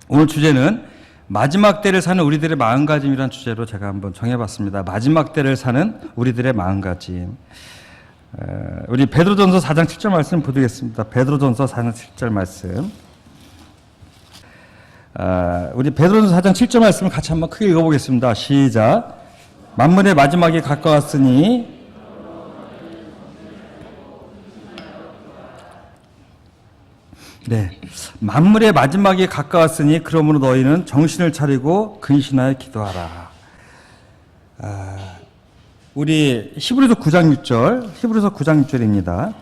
오늘 주제는 마지막 때를 사는 우리들의 마음가짐이라는 주제로 제가 한번 정해봤습니다. 마지막 때를 사는 우리들의 마음가짐. 우리 베드로전서 4장 7절 말씀 보드리겠습니다. 베드로전서 4장 7절 말씀. 우리 베드로전서 4장 7절 말씀을 같이 한번 크게 읽어보겠습니다. 시작. 만물의 마지막이 가까웠으니 만물의 마지막이 가까웠으니 그러므로 너희는 정신을 차리고 근신하여 기도하라. 우리 히브리서 9장 6절입니다.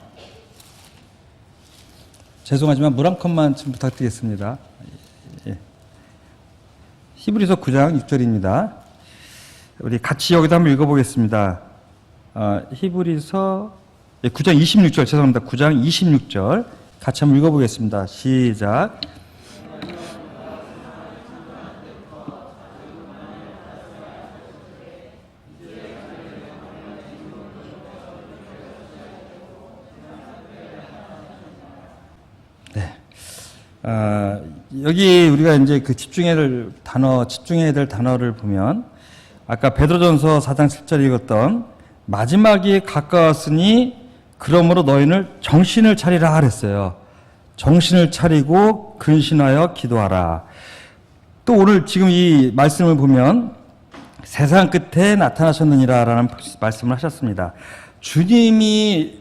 죄송하지만 물 한 컵만 좀 부탁드리겠습니다. 히브리서 9장 6절입니다. 우리 같이 여기다 한번 읽어보겠습니다. 히브리서 9장 26절, 죄송합니다. 9장 26절 같이 한번 읽어보겠습니다. 시작. 여기 우리가 이제 그 집중해야 될 단어를 보면 아까 베드로전서 4장 7절 읽었던 마지막이 가까웠으니 그러므로 너희는 정신을 차리라 그랬어요. 정신을 차리고 근신하여 기도하라. 또 오늘 지금 이 말씀을 보면 세상 끝에 나타나셨느니라 라는 말씀을 하셨습니다. 주님이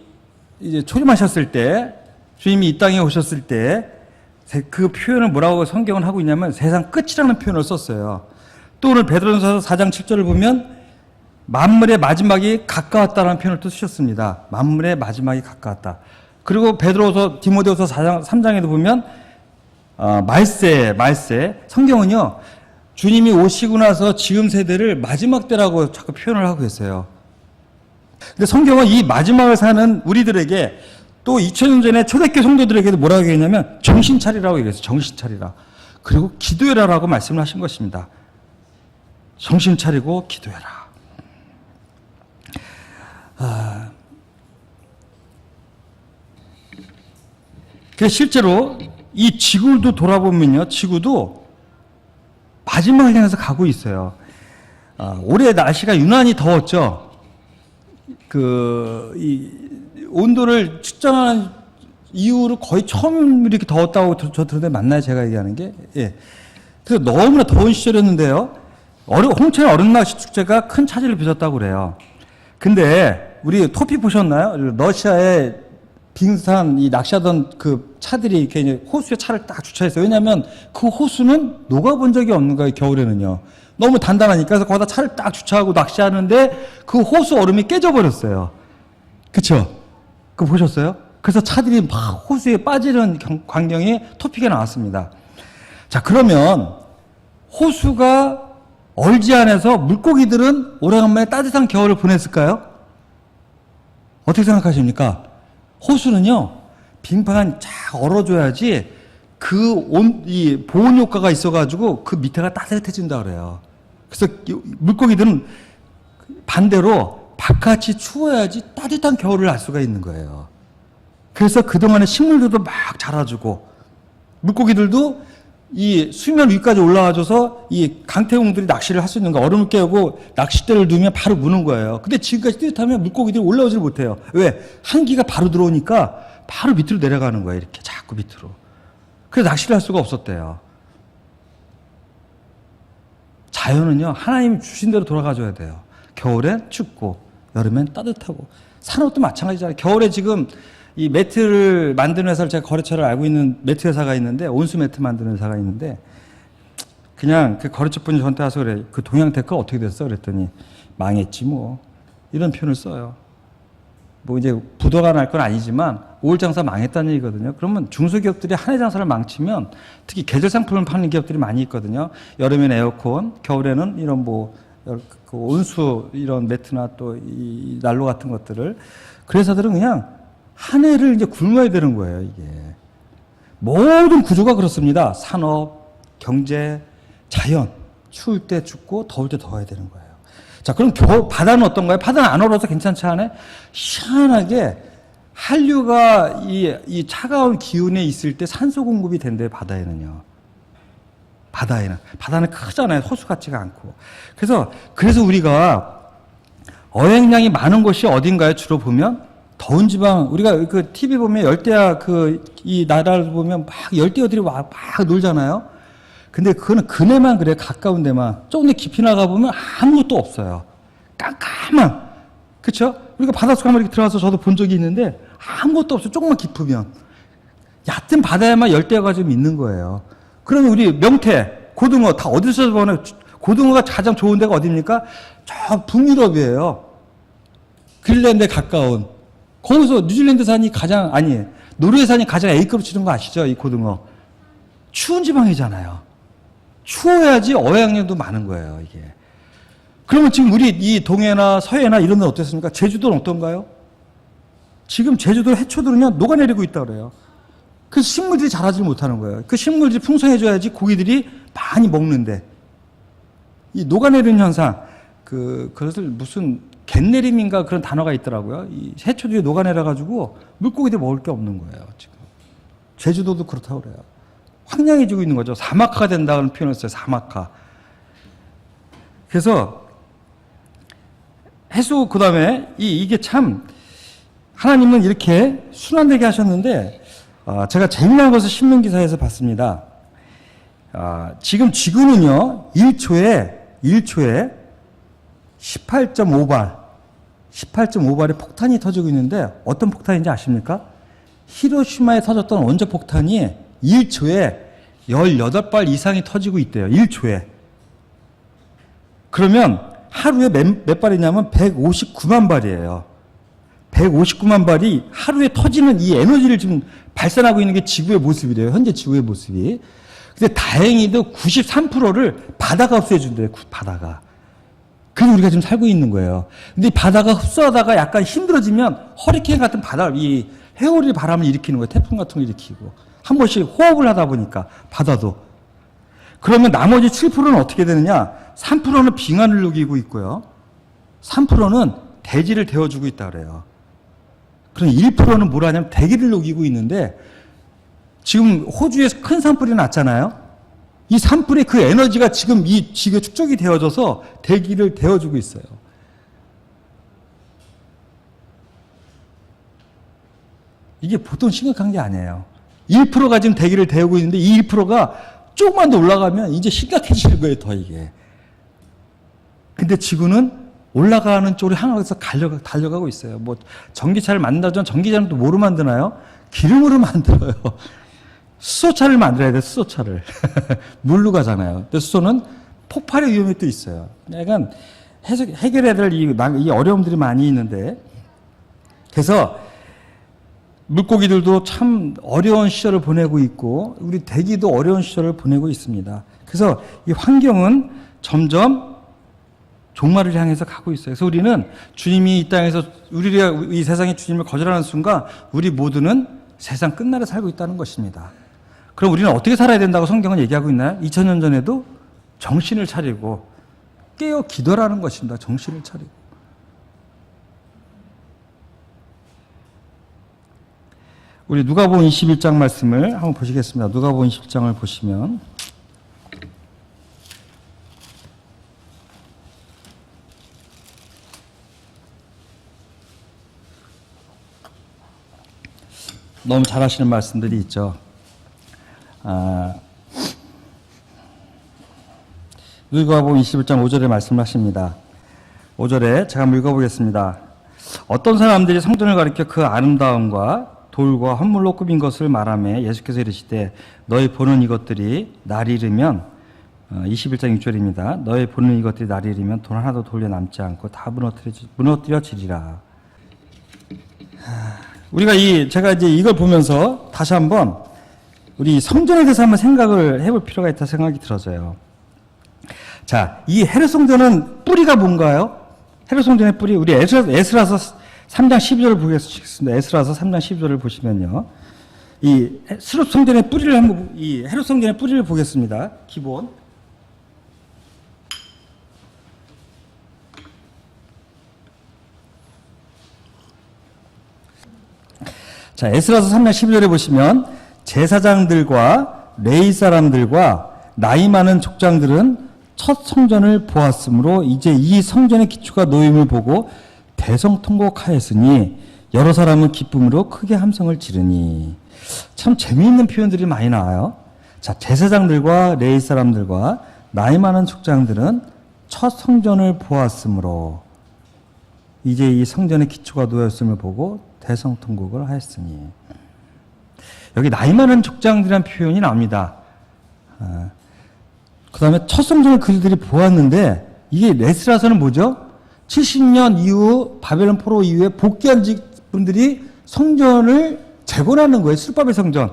이제 초림하셨을 때, 주님이 이 땅에 오셨을 때 그 표현을 뭐라고 성경은 하고 있냐면 세상 끝이라는 표현을 썼어요. 또 오늘 베드로전서 4장 7절을 보면 만물의 마지막이 가까웠다는 표현을 또 쓰셨습니다. 만물의 마지막이 가까웠다. 그리고 베드로서 디모데후서 3장에도 보면 말세 성경은요 주님이 오시고 나서 지금 세대를 마지막 때라고 자꾸 표현을 하고 있어요. 근데 성경은 이 마지막을 사는 우리들에게 또 2000년 전에 초대교회 성도들에게도 뭐라고 얘기했냐면 정신 차리라고 얘기했어요. 정신 차리라. 그리고 기도해라라고 말씀을 하신 것입니다. 정신 차리고 기도해라. 그래서 실제로 이 지구도 돌아보면요, 지구도 마지막을 향해서 가고 있어요. 올해 날씨가 유난히 더웠죠. 이 온도를 측정하는 이후로 거의 처음 이렇게 더웠다고 저 들었는데 맞나요? 제가 얘기하는 게? 예. 그래서 너무나 더운 시절이었는데요. 홍천 얼음낚시 축제가 큰 차질을 빚었다고 그래요. 근데 우리 토픽 보셨나요? 러시아의 빙산 이 낚시하던 그 차들이 이렇게 이제 호수에 차를 딱 주차했어요. 왜냐하면 그 호수는 녹아본 적이 없는 거예요. 겨울에는요. 너무 단단하니까. 그래서 거기다 차를 딱 주차하고 낚시하는데 그 호수 얼음이 깨져버렸어요. 그쵸? 그거 보셨어요? 그래서 차들이 막 호수에 빠지는 광경이 토픽에 나왔습니다. 자, 그러면 호수가 얼지 않아서 물고기들은 오래간만에 따뜻한 겨울을 보냈을까요? 어떻게 생각하십니까? 호수는요, 빙판이 쫙 얼어줘야지 이 보온 효과가 있어가지고 그 밑에가 따뜻해진다 그래요. 그래서 물고기들은 반대로 바깥이 추워야지 따뜻한 겨울을 알 수가 있는 거예요. 그래서 그동안에 식물들도 막 자라주고 물고기들도 이 수면 위까지 올라와줘서 이 강태공들이 낚시를 할 수 있는 거 얼음을 깨우고 낚싯대를 누우면 바로 무는 거예요. 근데 지금까지 따뜻하면 물고기들이 올라오질 못해요. 왜? 한기가 바로 들어오니까 바로 밑으로 내려가는 거예요. 이렇게 자꾸 밑으로. 그래서 낚시를 할 수가 없었대요. 자연은요, 하나님이 주신 대로 돌아가줘야 돼요. 겨울엔 춥고 여름엔 따뜻하고. 산업도 마찬가지잖아요. 겨울에 지금 이 매트를 만드는 회사를 제가 거래처를 알고 있는 매트 회사가 있는데, 온수 매트 만드는 회사가 있는데, 그냥 그 거래처 분이 저한테 와서 그래. 그 동양 테크 어떻게 됐어? 그랬더니 망했지 뭐. 이런 표현을 써요. 뭐 이제 부도가 날 건 아니지만 5월 장사 망했다는 얘기거든요. 그러면 중소기업들이 한 해 장사를 망치면 특히 계절 상품을 파는 기업들이 많이 있거든요. 여름엔 에어컨, 겨울에는 이런 그 온수 이런 매트나 또 이 난로 같은 것들을. 그 회사들은 그냥 한 해를 이제 굶어야 되는 거예요, 이게. 모든 구조가 그렇습니다. 산업, 경제, 자연. 추울 때 춥고 더울 때 더워야 되는 거예요. 자, 그럼 바다는 어떤가요? 바다는 안 얼어서 괜찮지 않아요? 희한하게 한류가 이 차가운 기운에 있을 때 산소 공급이 된대요, 바다에는요. 바다는 크잖아요. 호수 같지가 않고. 그래서 우리가 어획량이 많은 곳이 어딘가요? 주로 보면 더운 지방, 우리가 그 TV 보면 열대야 이 나라를 보면 막 열대어들이 막 놀잖아요. 근데 그거는 그네만 그래, 가까운 데만. 조금 더 깊이 나가 보면 아무것도 없어요. 깜깜한. 그쵸? 우리가 바닷속 한번 이렇게 들어가서 저도 본 적이 있는데 아무것도 없어요. 조금만 깊으면. 얕은 바다에만 열대어가 좀 있는 거예요. 그러면 우리 명태, 고등어 다 어디서 보나? 고등어가 가장 좋은 데가 어디입니까? 저 북유럽이에요. 그린란드에 가까운. 거기서 뉴질랜드산이 노르웨이산이 가장 A급을 치는 거 아시죠? 이 고등어. 추운 지방이잖아요. 추워야지 어획량도 많은 거예요, 이게. 그러면 지금 우리 이 동해나 서해나 이런 데는 어떻습니까? 제주도는 어떤가요? 지금 제주도 해초들은요, 녹아내리고 있다고 그래요. 그래서 식물들이 자라지 못하는 거예요. 그 식물들이 풍성해져야지 고기들이 많이 먹는데. 이 녹아내리는 현상, 그것을 무슨 갯내림인가 그런 단어가 있더라고요. 이 해초들이 녹아내려가지고 물고기들이 먹을 게 없는 거예요, 지금. 제주도도 그렇다고 그래요. 황량해지고 있는 거죠. 사막화가 된다는 표현을 써요, 사막화. 그래서 해수, 그 다음에 이게 참, 하나님은 이렇게 순환되게 하셨는데, 제가 재미난 것을 신문기사에서 봤습니다. 지금 지구는요, 1초에 18.5발의 폭탄이 터지고 있는데, 어떤 폭탄인지 아십니까? 히로시마에 터졌던 원자 폭탄이 1초에 18발 이상이 터지고 있대요. 1초에. 그러면 하루에 몇 발이냐면 159만 발이에요. 159만 발이 하루에 터지는 이 에너지를 지금 발산하고 있는 게 지구의 모습이래요. 현재 지구의 모습이. 근데 다행히도 93%를 바다가 흡수해준대요. 바다가. 그래서 우리가 지금 살고 있는 거예요. 근데 이 바다가 흡수하다가 약간 힘들어지면 허리케인 같은 이 회오리 바람을 일으키는 거예요. 태풍 같은 걸 일으키고. 한 번씩 호흡을 하다 보니까 바다도. 그러면 나머지 7%는 어떻게 되느냐? 3%는 빙하를 녹이고 있고요. 3%는 대지를 데워주고 있다 그래요. 그럼 1%는 뭘 하냐면 대기를 녹이고 있는데 지금 호주에서 큰 산불이 났잖아요. 이 산불의 그 에너지가 지금 이 지구에 축적이 되어져서 대기를 데워주고 있어요. 이게 보통 심각한 게 아니에요. 1%가 지금 대기를 데우고 있는데 이 1%가 조금만 더 올라가면 이제 심각해지는 거예요, 더 이게. 근데 지구는 올라가는 쪽으로 향해서 달려가고 있어요. 뭐 전기차를 만든다면 전기차는 또 뭐로 만드나요? 기름으로 만들어요. 수소차를 만들어야 돼, 수소차를. 물로 가잖아요. 근데 수소는 폭발의 위험이 또 있어요. 약간 해결해야 될 이 어려움들이 많이 있는데, 그래서 물고기들도 참 어려운 시절을 보내고 있고, 우리 대기도 어려운 시절을 보내고 있습니다. 그래서 이 환경은 점점 종말을 향해서 가고 있어요. 그래서 우리는 주님이 이 땅에서, 우리가 이 세상에 주님을 거절하는 순간, 우리 모두는 세상 끝날에 살고 있다는 것입니다. 그럼 우리는 어떻게 살아야 된다고 성경은 얘기하고 있나요? 2000년 전에도 정신을 차리고 깨어 기도라는 것입니다. 정신을 차리고. 우리 누가복음 21장 말씀을 한번 보시겠습니다. 누가복음 21장을 보시면 너무 잘하시는 말씀들이 있죠. 누가복음 21장 5절에 말씀하십니다. 5절에 제가 한번 읽어보겠습니다. 어떤 사람들이 성전을 가리켜 그 아름다움과 돌과 헌물로 꾸민 것을 말하며 예수께서 이르시되 너희 보는 이것들이 날이 이르면 21장 6절입니다. 너희 보는 이것들이 날이 이르면 돈 하나도 돌려 남지 않고 다 무너뜨려지리라. 우리가 제가 이제 이걸 보면서 다시 한번 우리 성전에 대해서 한번 생각을 해볼 필요가 있다 생각이 들어져요. 자, 이 헤롯 성전은 뿌리가 뭔가요? 헤롯 성전의 뿌리, 우리 에스라서 3장 12절을 보겠습니다. 에스라서 3장 12절을 보시면요. 이 헤롯 성전의 뿌리를 헤롯 성전의 뿌리를 보겠습니다. 기본. 자, 에스라서 3장 12절에 보시면 제사장들과 레위 사람들과 나이 많은 족장들은 첫 성전을 보았으므로 이제 이 성전의 기초가 놓임을 보고 대성통곡하였으니 여러 사람은 기쁨으로 크게 함성을 지르니. 참 재미있는 표현들이 많이 나와요. 자, 제사장들과 레위 사람들과 나이 많은 족장들은 첫 성전을 보았으므로 이제 이 성전의 기초가 놓였음을 보고 대성통곡을 하였으니. 여기 나이 많은 족장들이라는 표현이 나옵니다. 그 다음에 첫 성전을 그들이 보았는데 이게 레스라서는 뭐죠? 70년 이후 바벨론 포로 이후에 복귀한 분들이 성전을 재건하는 거예요. 술바벨 성전.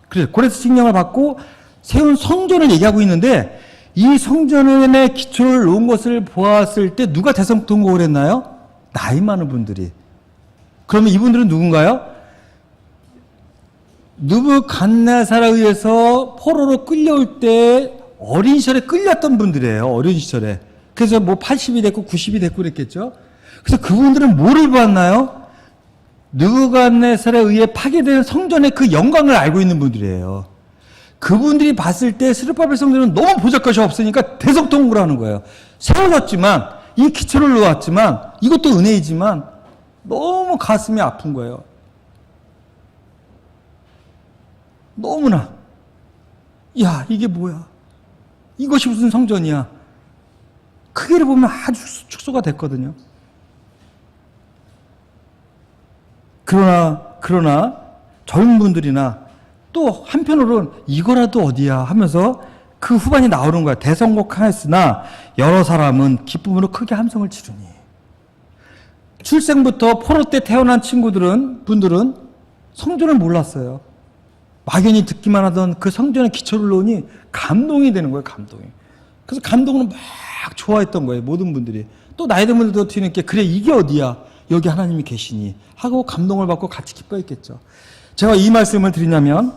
그래서 고레스 칙령을 받고 세운 성전을 얘기하고 있는데 이 성전의 기초를 놓은 것을 보았을 때 누가 대성통곡을 했나요? 나이 많은 분들이. 그러면 이분들은 누군가요? 느부갓네살에 의해서 포로로 끌려올 때 어린 시절에 끌렸던 분들이에요. 어린 시절에. 그래서 뭐 80이 됐고 90이 됐고 그랬겠죠. 그래서 그분들은 뭐를 봤나요? 느부갓네살에 의해 파괴된 성전의 그 영광을 알고 있는 분들이에요. 그분들이 봤을 때 스룹바벨 성전은 너무 보잘 것이 없으니까 대성통곡을 하는 거예요. 세워졌지만 이 기초를 놓았지만 이것도 은혜이지만 너무 가슴이 아픈 거예요. 너무나. 야, 이게 뭐야? 이것이 무슨 성전이야? 크기를 보면 아주 축소가 됐거든요. 그러나 젊은 분들이나 또 한편으로는 이거라도 어디야 하면서 그 후반이 나오는 거야. 대성곡하였으나 여러 사람은 기쁨으로 크게 함성을 지르니. 출생부터 포로 때 태어난 분들은 성전을 몰랐어요. 막연히 듣기만 하던 그 성전의 기초를 놓으니 감동이 되는 거예요. 감동이. 그래서 감동을 막 좋아했던 거예요. 모든 분들이. 또 나이 든 분들도 뒤늦게 그래 이게 어디야. 여기 하나님이 계시니 하고 감동을 받고 같이 기뻐했겠죠. 제가 이 말씀을 드리냐면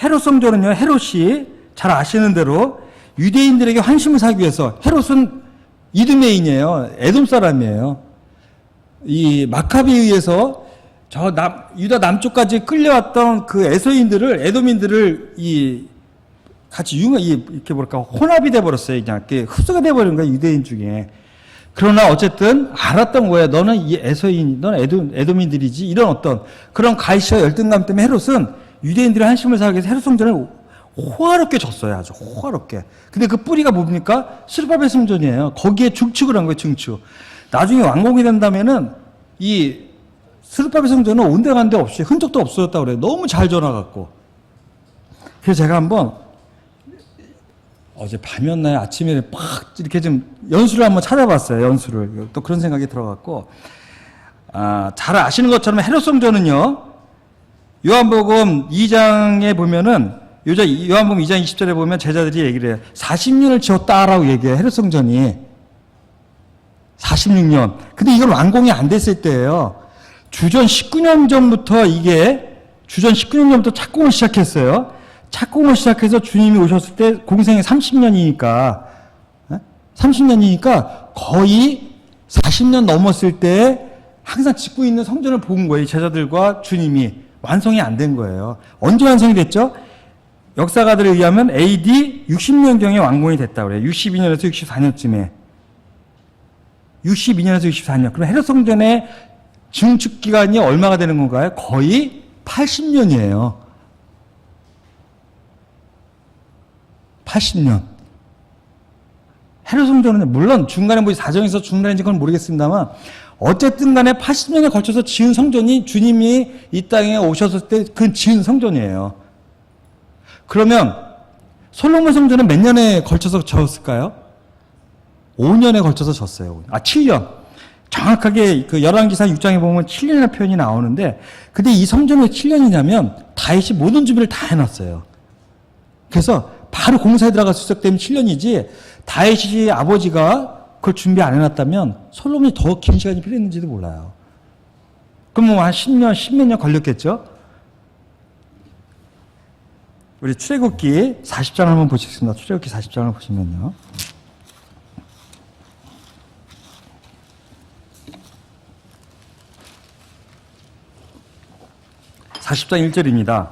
헤롯 성전은요. 헤롯이 잘 아시는 대로 유대인들에게 환심을 사기 위해서 헤롯은 이두메인이에요. 에돔 사람이에요. 이 마카비에 의해서 유다 남쪽까지 끌려왔던 그 에돔인들을 같이 이렇게 혼합이 돼버렸어요. 그냥 흡수가 돼버린 거예요. 유대인 중에. 그러나 어쨌든 알았던 거예요. 너는 이 너는 에돔인들이지. 이런 어떤 그런 가시와 열등감 때문에 헤롯은 유대인들의 한심을 사기 위해서 헤롯 성전을 호화롭게 졌어요. 아주 호화롭게. 근데 그 뿌리가 뭡니까? 스룹바벨 성전이에요. 거기에 중축을 한 거예요. 중축. 나중에 완공이 된다면은 이 스룹바벨 성전은 온데간데 없이 흔적도 없어졌다고 그래요. 너무 잘 져놔갖고. 그래서 제가 한번 어제 밤이었나요? 아침에 팍 이렇게 좀 연수를 한번 찾아봤어요. 연수를. 또 그런 생각이 들어갖고. 잘 아시는 것처럼 헤롯 성전은요. 요한복음 2장에 보면은 요한복음 2장 20절에 보면 제자들이 얘기를 해요. 40년을 지었다라고 얘기해요. 헤롯 성전이. 46년. 근데 이건 완공이 안 됐을 때예요. 주전 19년 전부터 착공을 시작했어요. 착공을 시작해서 주님이 오셨을 때 공생이 30년이니까 거의 40년 넘었을 때 항상 짓고 있는 성전을 본 거예요. 제자들과 주님이. 완성이 안 된 거예요. 언제 완성이 됐죠? 역사가들에 의하면 AD 60년경에 완공이 됐다고 그래요. 62년에서 64년쯤에. 62년에서 64년. 그럼 헤롯 성전의 증축 기간이 얼마가 되는 건가요? 거의 80년이에요. 80년. 헤롯 성전은 물론 중간에 사정이 있어서 중단인지 그건 모르겠습니다만 어쨌든 간에 80년에 걸쳐서 지은 성전이 주님이 이 땅에 오셨을 때 그 지은 성전이에요. 그러면 솔로몬 성전은 몇 년에 걸쳐서 졌을까요? 5년에 걸쳐서 졌어요. 7년. 정확하게 그 열왕기상 6장에 보면 7년의 표현이 나오는데 근데 이 성전이 왜 7년이냐면 다윗이 모든 준비를 다 해놨어요. 그래서 바로 공사에 들어갈 수 있었기 때문에 7년이지 다윗이 아버지가 그걸 준비 안 해놨다면 솔로몬이 더 긴 시간이 필요했는지도 몰라요. 그럼 뭐 한 10년, 10몇 년 걸렸겠죠? 우리 출애굽기 40장을 한번 보시겠습니다. 출애굽기 40장을 보시면요. 40장 1절입니다.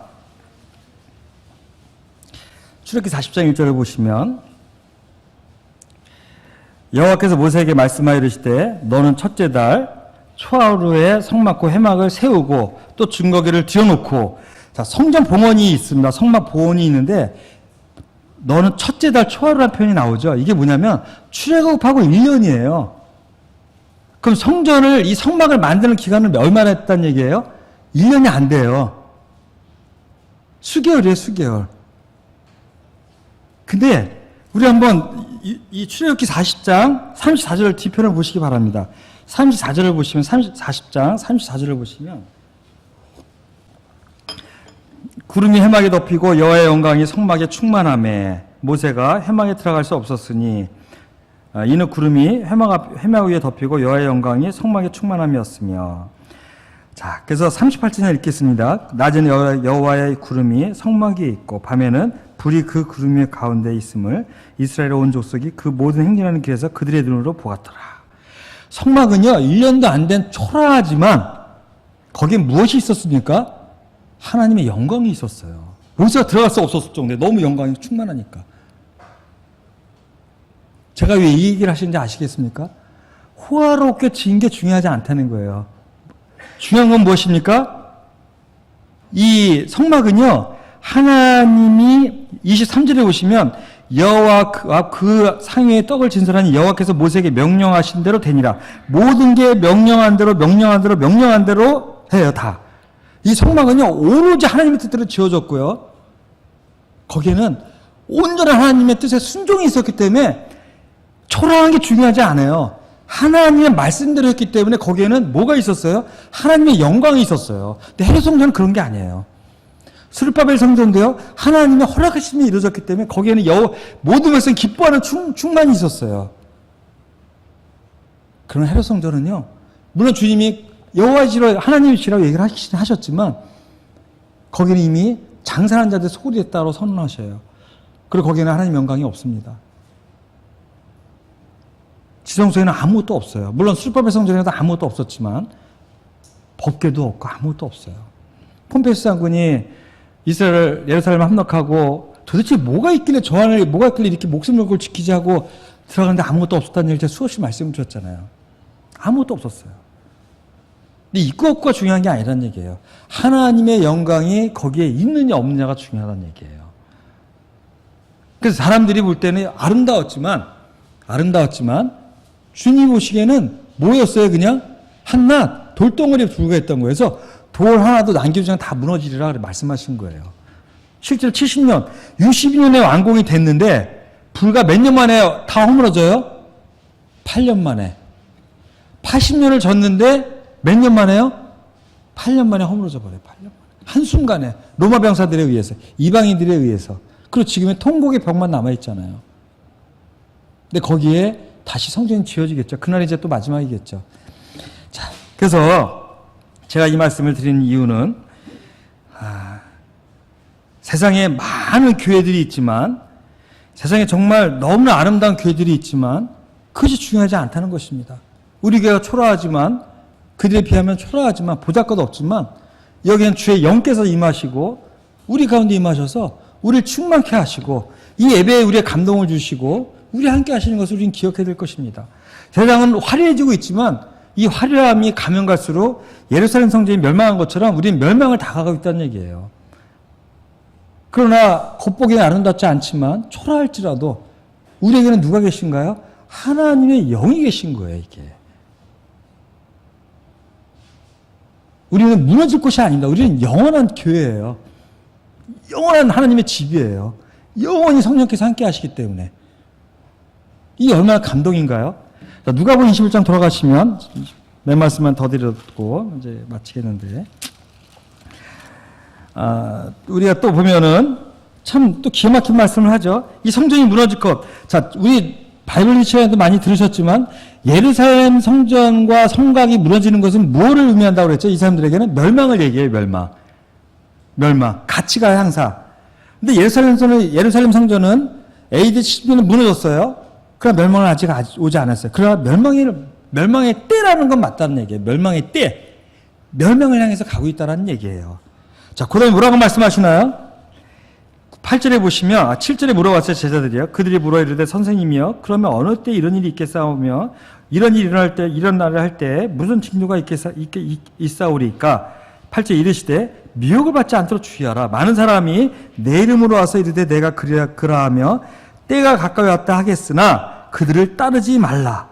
출애굽기 40장 1절을 보시면 여호와께서 모세에게 말씀하여 이르시되 너는 첫째 달 초하루에 성막과 회막을 세우고 또 증거기를 뒤어놓고, 자, 성전 봉헌이 있습니다. 성막 봉헌이 있는데 너는 첫째 달 초하루라는 표현이 나오죠. 이게 뭐냐면 출애굽하고 1년이에요. 그럼 성전을, 이 성막을 만드는 기간을 얼마나 했다는 얘기예요? 1년이 안 돼요. 수개월이에요, 수개월. 근데 우리 한번 이 출애굽기 40장 34절 뒤편을 보시기 바랍니다. 34절을 보시면 40장 34절을 보시면 구름이 회막에 덮이고 여호와의 영광이 성막에 충만하매 모세가 회막에 들어갈 수 없었으니 이는 구름이 회막 위에 덮이고 여호와의 영광이 성막에 충만함이었으며. 자, 그래서 38절에 읽겠습니다. 낮에는 여호와의 구름이 성막 위에 있고 밤에는 불이 그 구름 가운데 있음을 이스라엘의 온 족속이 그 모든 행진하는 길에서 그들의 눈으로 보았더라. 성막은요 1년도 안 된 초라하지만 거기에 무엇이 있었습니까? 하나님의 영광이 있었어요. 모세가 들어갈 수 없었을 정도에 너무 영광이 충만하니까. 제가 왜 이 얘기를 하시는지 아시겠습니까? 호화롭게 지은 게 중요하지 않다는 거예요. 중요한 건 무엇입니까? 이 성막은요 하나님이 23절에 보시면 여호와 그 상위에 떡을 진설하니 여호와께서 모세에게 명령하신 대로 되니라. 모든 게 명령한 대로 해요. 다. 이 성막은요 오로지 하나님의 뜻대로 지어졌고요. 거기에는 온전한 하나님의 뜻에 순종이 있었기 때문에 초라한 게 중요하지 않아요. 하나님의 말씀대로 했기 때문에 거기에는 뭐가 있었어요? 하나님의 영광이 있었어요. 근데 헤롯 성전은 그런 게 아니에요. 스룹바벨 성전도요 하나님의 허락하심이 이루어졌기 때문에 거기에는 모든 것은 기뻐하는 충만이 있었어요. 그런 헤롯 성전은요 물론 주님이 여호와시라 하나님이시라고 얘기를 하셨지만 거기는 이미 장사한 자들 소홀히 됐다고 선언하셔요. 그리고 거기에는 하나님 영광이 없습니다. 지성소에는 아무것도 없어요. 물론 스룹바벨 성전에도 아무것도 없었지만 법궤도 없고 아무것도 없어요. 폼페이스 장군이 이스라엘 예루살렘을 함락하고 도대체 뭐가 있길래 저 안에 뭐가 있길래 이렇게 목숨을 걸고 지키지 하고 들어가는데 아무것도 없었다는 얘기를 제가 수없이 말씀을 드렸잖아요. 아무것도 없었어요. 근데 있고 없고가 중요한 게 아니라는 얘기예요. 하나님의 영광이 거기에 있느냐 없느냐가 중요하다는 얘기예요. 그래서 사람들이 볼 때는 아름다웠지만 주님 보시기에는 뭐였어요? 그냥 한낱 돌덩어리에 불과했던 거예요. 그래서 돌 하나도 남겨주지 않고 다 무너지리라 말씀하신 거예요. 실제로 70년, 62년에 완공이 됐는데 불과 몇 년 만에 다 허물어져요? 8년 만에. 80년을 졌는데 몇 년 만에요? 8년 만에 허물어져 버려요. 8년 만에. 한순간에 로마 병사들에 의해서, 이방인들에 의해서. 그리고 지금의 통곡의 벽만 남아있잖아요. 근데 거기에 다시 성전이 지어지겠죠. 그날이 이제 또 마지막이겠죠. 자, 그래서 제가 이 말씀을 드리는 이유는 세상에 많은 교회들이 있지만 세상에 정말 너무나 아름다운 교회들이 있지만 그것이 중요하지 않다는 것입니다. 우리 교회가 초라하지만 그들에 비하면 초라하지만 보잘것 없지만 여기는 주의 영께서 임하시고 우리 가운데 임하셔서 우리를 충만케 하시고 이 예배에 우리의 감동을 주시고 우리 함께 하시는 것을 우리는 기억해야 될 것입니다. 세상은 화려해지고 있지만 이 화려함이 가면 갈수록 예루살렘 성전이 멸망한 것처럼 우리는 멸망을 당하고 있다는 얘기예요. 그러나 겉보기엔 아름답지 않지만 초라할지라도 우리에게는 누가 계신가요? 하나님의 영이 계신 거예요. 이게. 우리는 무너질 곳이 아닙니다. 우리는 영원한 교회예요. 영원한 하나님의 집이에요. 영원히 성령께서 함께 하시기 때문에. 이게 얼마나 감동인가요? 자, 누가복음 21장 돌아가시면 몇 말씀만 더 드렸고 이제 마치겠는데 우리가 또 보면은 참 또 기가 막힌 말씀을 하죠. 이 성전이 무너질 것. 자, 우리 바이블 리처에도 많이 들으셨지만 예루살렘 성전과 성곽이 무너지는 것은 무엇을 의미한다고 그랬죠? 이 사람들에게는 멸망을 얘기해요. 멸망. 가치가 향사. 근데 예루살렘 성전은 AD 70년에 무너졌어요. 그러나 멸망은 아직 오지 않았어요. 그러나 멸망의 때라는 건 맞다는 얘기예요. 멸망의 때. 멸망을 향해서 가고 있다는 얘기예요. 자, 그 다음에 뭐라고 말씀하시나요? 8절에 보시면 7절에 물어봤어요. 제자들이요. 그들이 물어 이르되 선생님이여 그러면 어느 때 이런 일이 있겠사오며 이런 일이 일어날 때 이런 날을 할 때 무슨 징조가 있사오리까. 8절 이르시되 미혹을 받지 않도록 주의하라. 많은 사람이 내 이름으로 와서 이르되 내가 그러하며 때가 가까이 왔다 하겠으나 그들을 따르지 말라.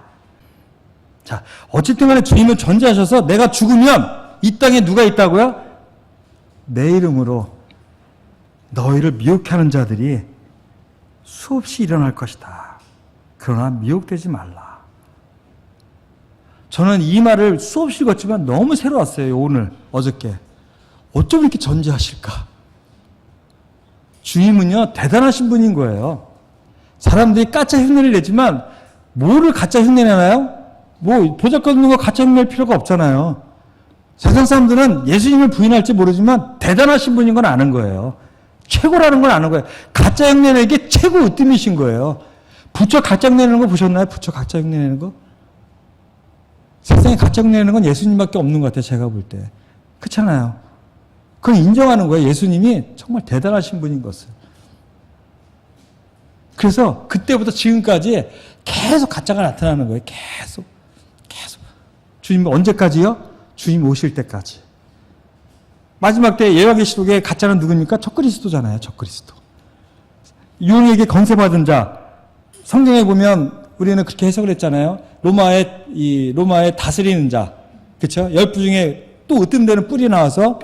자, 어쨌든 간에 주님은 전제하셔서 내가 죽으면 이 땅에 누가 있다고요? 내 이름으로 너희를 미혹하는 자들이 수없이 일어날 것이다. 그러나 미혹되지 말라. 저는 이 말을 수없이 읽었지만 너무 새로웠어요. 오늘, 어저께. 어쩜 이렇게 전제하실까? 주님은요, 대단하신 분인 거예요. 사람들이 가짜 흉내를 내지만 뭐를 가짜 흉내 내나요? 뭐 보잘것 없는 거 가짜 흉낼 필요가 없잖아요. 세상 사람들은 예수님을 부인할지 모르지만 대단하신 분인 건 아는 거예요. 최고라는 걸 아는 거예요. 가짜 흉내 내기 최고 으뜸이신 거예요. 부처 가짜 흉내 내는 거 보셨나요? 부처 가짜 흉내 내는 거? 세상에 가짜 흉내 내는 건 예수님밖에 없는 것 같아요. 제가 볼 때. 그렇잖아요. 그건 인정하는 거예요. 예수님이 정말 대단하신 분인 것을. 그래서 그때부터 지금까지 계속 가짜가 나타나는 거예요. 계속. 주님 언제까지요? 주님 오실 때까지. 마지막 때 예언계시록에 가짜는 누굽니까? 적그리스도잖아요. 적그리스도. 용에게 건세받은 자. 성경에 보면 우리는 그렇게 해석을 했잖아요. 로마의 다스리는 자. 그렇죠? 10부 중에 또 으뜸되는 뿔이 나와서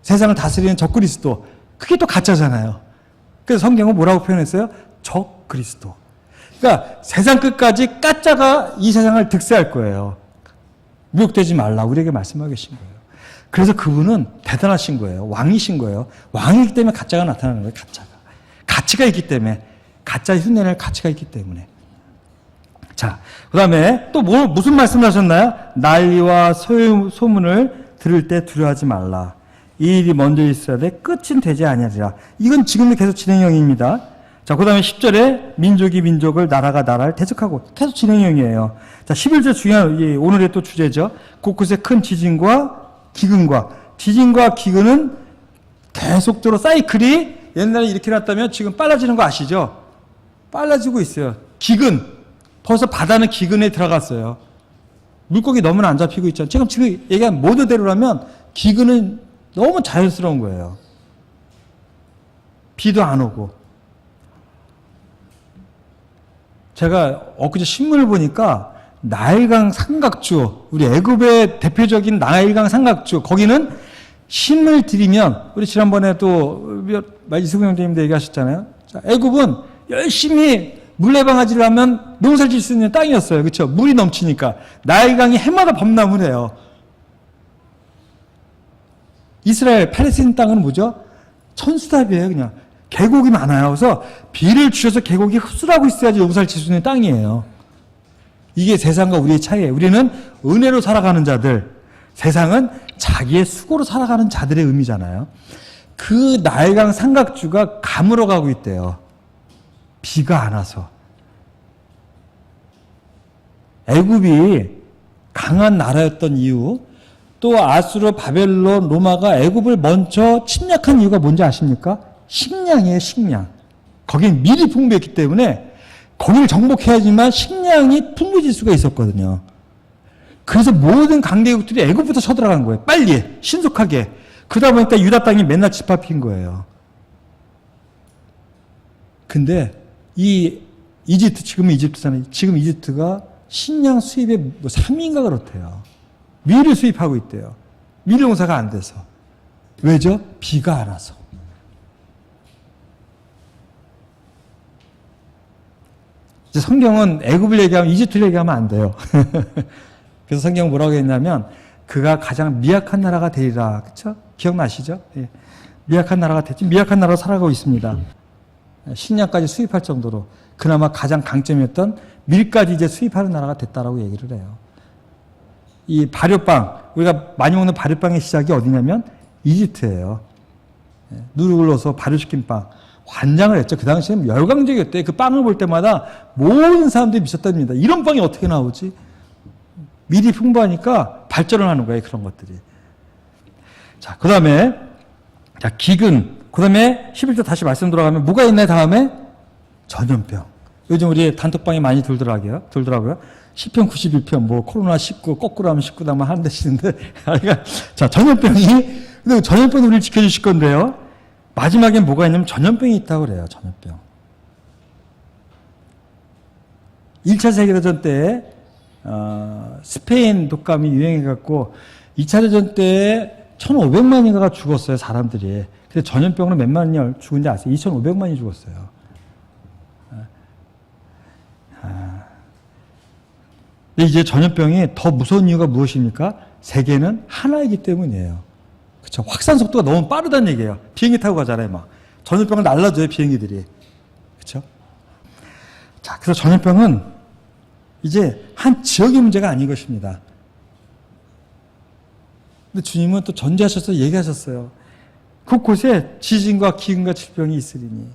세상을 다스리는 적그리스도. 그게 또 가짜잖아요. 그래서 성경은 뭐라고 표현했어요? 적그리스도. 그러니까 세상 끝까지 가짜가 이 세상을 득세할 거예요. 미혹되지 말라 우리에게 말씀하고 계신 거예요. 그래서 그분은 대단하신 거예요. 왕이신 거예요. 왕이기 때문에 가짜가 나타나는 거예요. 가치가 있기 때문에. 가짜 흉내낼 가치가 있기 때문에. 자, 그 다음에 또 무슨 말씀을 하셨나요? 난리와 소문을 들을 때 두려워하지 말라. 이 일이 먼저 있어야 돼. 끝은 되지 아니하리라. 이건 지금도 계속 진행형입니다. 자, 그 다음에 10절에 민족이 민족을 나라가 나라를 대적하고 계속 진행형이에요. 자, 11절 중요한 오늘의 또 주제죠. 곳곳에 큰 지진과 지진과 기근은 계속적으로 사이클이 옛날에 이렇게 났다면 지금 빨라지는 거 아시죠? 빨라지고 있어요. 기근. 벌써 바다는 기근에 들어갔어요. 물고기 너무나 안 잡히고 있잖아요. 지금 얘기한 모드대로라면 기근은 너무 자연스러운 거예요. 비도 안 오고. 제가 엊그제 신문을 보니까 나일강 삼각주, 우리 애굽의 대표적인 나일강 삼각주, 거기는 신을 들이면, 우리 지난번에 또 이수근 형제님도 얘기하셨잖아요. 자, 애굽은 열심히 물레방아지를 하면 농사를 질 수 있는 땅이었어요. 그렇죠? 물이 넘치니까. 나일강이 해마다 범람을 해요. 이스라엘, 팔레스타인 땅은 뭐죠? 천수답이에요, 그냥. 계곡이 많아요. 그래서 비를 주셔서 계곡이 흡수하고 있어야지 농사를 질 수 있는 땅이에요. 이게 세상과 우리의 차이예요. 우리는 은혜로 살아가는 자들, 세상은 자기의 수고로 살아가는 자들의 의미잖아요. 그 나일강 삼각주가 가물어 가고 있대요. 비가 안 와서. 애굽이 강한 나라였던 이유, 또 아수르, 바벨론, 로마가 애굽을 먼저 침략한 이유가 뭔지 아십니까? 식량이에요, 식량. 거긴 밀이 풍부했기 때문에 거기를 정복해야지만 식량이 풍부해질 수가 있었거든요. 그래서 모든 강대국들이 애굽부터 쳐들어간 거예요. 빨리, 신속하게. 그러다 보니까 유다 땅이 맨날 짓밟힌 거예요. 근데 이집트, 지금 이집트잖아요. 지금 이집트가 식량 수입의 3위인가 그렇대요. 밀을 수입하고 있대요. 밀 농사가 안 돼서. 왜죠? 비가 안 와서. 이제 성경은 애굽을 얘기하면 이집트를 얘기하면 안 돼요. 그래서 성경은 뭐라고 했냐면 그가 가장 미약한 나라가 되리라. 그렇죠? 기억나시죠? 예. 미약한 나라가 됐지. 미약한 나라로 살아가고 있습니다. 식량까지 수입할 정도로 그나마 가장 강점이었던 밀까지 이제 수입하는 나라가 됐다라고 얘기를 해요. 이 발효빵, 우리가 많이 먹는 발효빵의 시작이 어디냐면 이집트예요. 누룩을 넣어서 발효시킨 빵. 환장을 했죠. 그 당시에는 열광적이었대요. 그 빵을 볼 때마다 모든 사람들이 미쳤답니다. 이런 빵이 어떻게 나오지? 밀이 풍부하니까 발전을 하는 거예요. 그런 것들이. 자, 그 다음에, 자, 기근. 그 다음에 11절 다시 말씀 돌아가면 뭐가 있나요? 다음에 전염병. 요즘 우리 단톡방에 많이 돌더라고요. 시편 91편, 뭐, 코로나19, 거꾸로 하면 19다만 하는 데시는데. 자, 전염병이, 근데 전염병이 우리를 지켜주실 건데요. 마지막엔 뭐가 있냐면 전염병이 있다고 그래요, 전염병. 1차 세계대전 때, 스페인 독감이 유행해갖고, 2차 대전 때 1,500만인가가 죽었어요, 사람들이. 근데 전염병으로 몇만이 죽은지 아세요? 2,500만이 죽었어요. 근데 이제 전염병이 더 무서운 이유가 무엇입니까? 세계는 하나이기 때문이에요. 그쵸? 확산 속도가 너무 빠르다는 얘기예요. 비행기 타고 가잖아요, 막. 전염병을 날라줘요, 비행기들이. 그쵸? 자, 그래서 전염병은 이제 한 지역의 문제가 아닌 것입니다. 근데 주님은 또 전제하셔서 얘기하셨어요. 곳곳에 지진과 기근과 질병이 있으리니.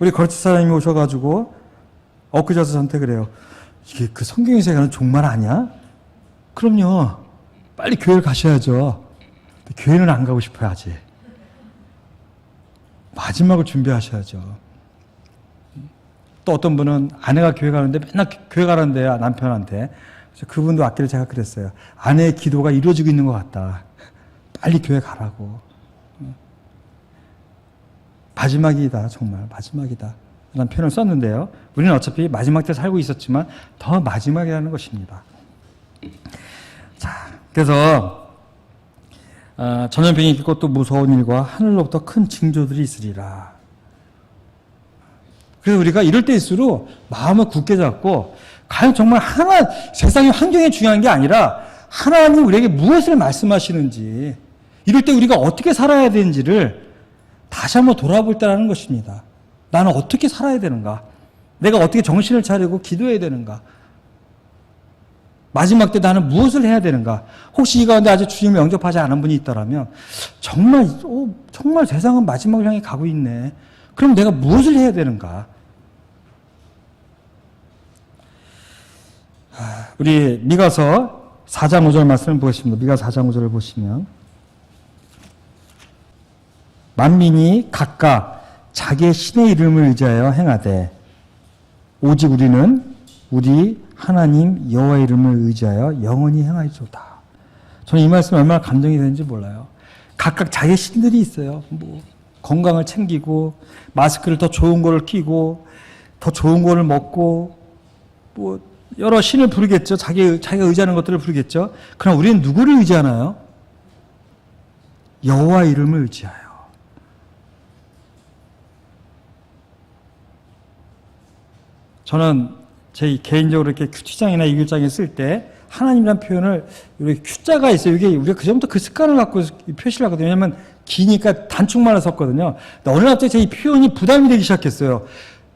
우리 거르치 사장님이 오셔가지고 엊그제 와서 저한테 그래요. 이게 그 성경에서 얘기하는 종말 아니야? 그럼요. 빨리 교회를 가셔야죠. 교회는 안 가고 싶어요, 아직. 마지막을 준비하셔야죠. 또 어떤 분은 아내가 교회 가는데 맨날 교회 가란대요, 남편한테. 그래서 그분도 아끼를 제가 그랬어요. 아내의 기도가 이루어지고 있는 것 같다. 빨리 교회 가라고. 마지막이다, 정말. 마지막이다. 라는 표현을 썼는데요. 우리는 어차피 마지막 때 살고 있었지만 더 마지막이라는 것입니다. 자, 그래서 전염병이 있고 또 무서운 일과 하늘로부터 큰 징조들이 있으리라. 그래서 우리가 이럴 때일수록 마음을 굳게 잡고 과연 정말 세상의 환경이 중요한 게 아니라 하나님 우리에게 무엇을 말씀하시는지 이럴 때 우리가 어떻게 살아야 되는지를 다시 한번 돌아볼 때라는 것입니다. 나는 어떻게 살아야 되는가? 내가 어떻게 정신을 차리고 기도해야 되는가? 마지막 때 나는 무엇을 해야 되는가? 혹시 이 가운데 아직 주님을 영접하지 않은 분이 있더라면 정말 세상은 마지막을 향해 가고 있네. 그럼 내가 무엇을 해야 되는가? 우리 미가서 4장 5절 말씀을 보겠습니다. 미가서 4장 5절을 보시면 만민이 각각 자기의 신의 이름을 의지하여 행하되 오직 우리는 우리 하나님 여호와의 이름을 의지하여 영원히 행하리로다. 저는 이 말씀 얼마나 감동이 되는지 몰라요. 각각 자기의 신들이 있어요. 뭐 건강을 챙기고 마스크를 더 좋은 거를 끼고 더 좋은 거를 먹고 뭐 여러 신을 부르겠죠. 자기가 의지하는 것들을 부르겠죠. 그러나 우리는 누구를 의지하나요? 여호와의 이름을 의지하여. 저는 제 개인적으로 이렇게 큐티장이나 이글장에 쓸 때 하나님이라는 표현을 이렇게 큐자가 있어요. 이게 우리가 그전부터 그 습관을 갖고 표시를 하거든요. 왜냐하면 기니까 단축만을 썼거든요. 근데 어느 날 갑자기 제 이 표현이 부담이 되기 시작했어요.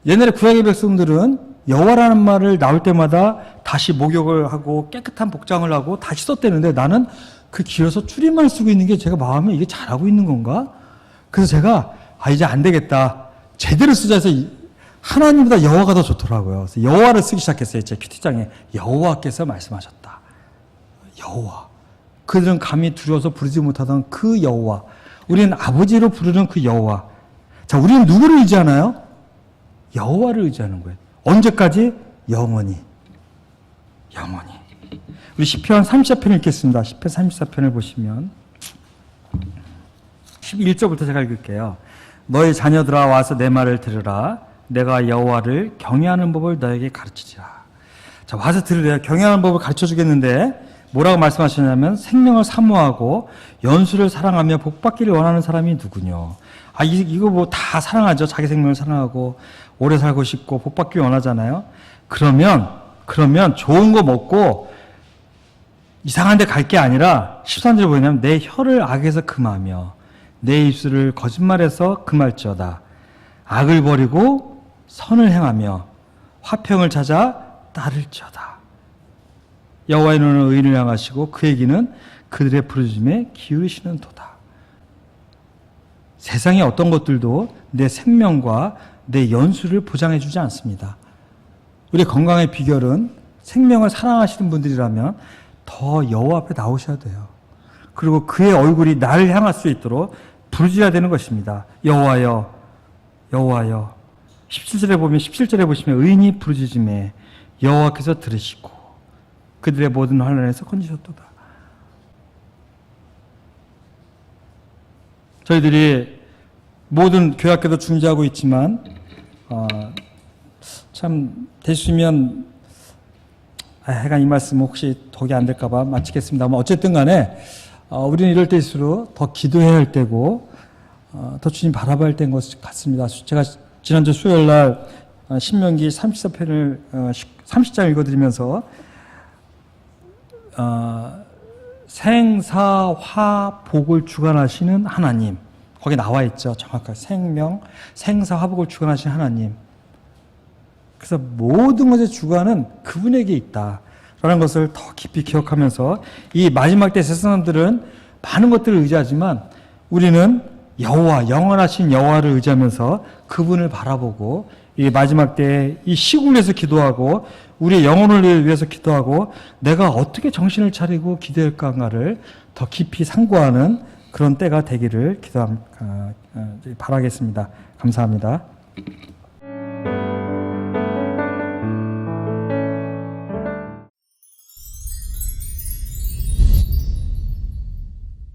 옛날에 구약의 백성들은 여호와라는 말을 나올 때마다 다시 목욕을 하고 깨끗한 복장을 하고 다시 썼대는데 나는 그 길어서 줄임말 쓰고 있는 게 제가 마음에 이게 잘하고 있는 건가? 그래서 제가 이제 안 되겠다. 제대로 쓰자 해서 하나님보다 여호와가 더 좋더라고요. 그래서 여호와를 쓰기 시작했어요. 제 큐티장에 여호와께서 말씀하셨다. 여호와. 그들은 감히 두려워서 부르지 못하던 그 여호와. 우리는 아버지로 부르는 그 여호와. 자, 우리는 누구를 의지하나요? 여호와를 의지하는 거예요. 언제까지? 영원히. 영원히. 우리 시편 34편 읽겠습니다. 시편 34편을 보시면 11절부터 제가 읽을게요. 너희 자녀들아 와서 내 말을 들으라. 내가 여호와를 경외하는 법을 너에게 가르치리라. 자, 와서 들으래요. 경외하는 법을 가르쳐 주겠는데 뭐라고 말씀하시냐면 생명을 사모하고 연수를 사랑하며 복받기를 원하는 사람이 누구뇨? 이거 뭐 다 사랑하죠. 자기 생명을 사랑하고 오래 살고 싶고 복받기 원하잖아요. 그러면 좋은 거 먹고 이상한 데 갈 게 아니라 13절에 보면 내 혀를 악에서 금하며 내 입술을 거짓말에서 금할지어다. 악을 버리고 선을 행하며 화평을 찾아 따를지어다. 여호와의 눈은 의인을 향하시고 그의 귀는 그들의 부르짖음에 기울이시는 도다. 세상의 어떤 것들도 내 생명과 내 연수를 보장해 주지 않습니다. 우리 건강의 비결은 생명을 사랑하시는 분들이라면 더 여호와 앞에 나오셔야 돼요. 그리고 그의 얼굴이 나를 향할 수 있도록 부르짖어야 되는 것입니다. 여호와여, 여호와여. 17절에 보시면 의인이 부르짖음에 여호와께서 들으시고 그들의 모든 환난에서 건지셨도다. 저희들이 모든 교회학교도 중지하고 있지만 참 되시면 하여간 이 말씀 혹시 독이 안 될까 봐 마치겠습니다만 어쨌든 간에 우리는 이럴 때일수록 더 기도해야 할 때고 더 주님 바라봐야 할 때인 것 같습니다. 제가 지난주 수요일 날 신명기 34편을 30장 읽어드리면서 생사화복을 주관하시는 하나님, 거기 나와 있죠. 정확하게 생명, 생사화복을 주관하시는 하나님. 그래서 모든 것의 주관은 그분에게 있다라는 것을 더 깊이 기억하면서 이 마지막 때 세상 사람들은 많은 것들을 의지하지만 우리는 여호와, 영원하신 여호와를 의지하면서 그분을 바라보고 이 마지막 때에 이 시국을 위해서 기도하고 우리의 영혼을 위해서 기도하고 내가 어떻게 정신을 차리고 기도할까를 더 깊이 상고하는 그런 때가 되기를 바라겠습니다. 감사합니다.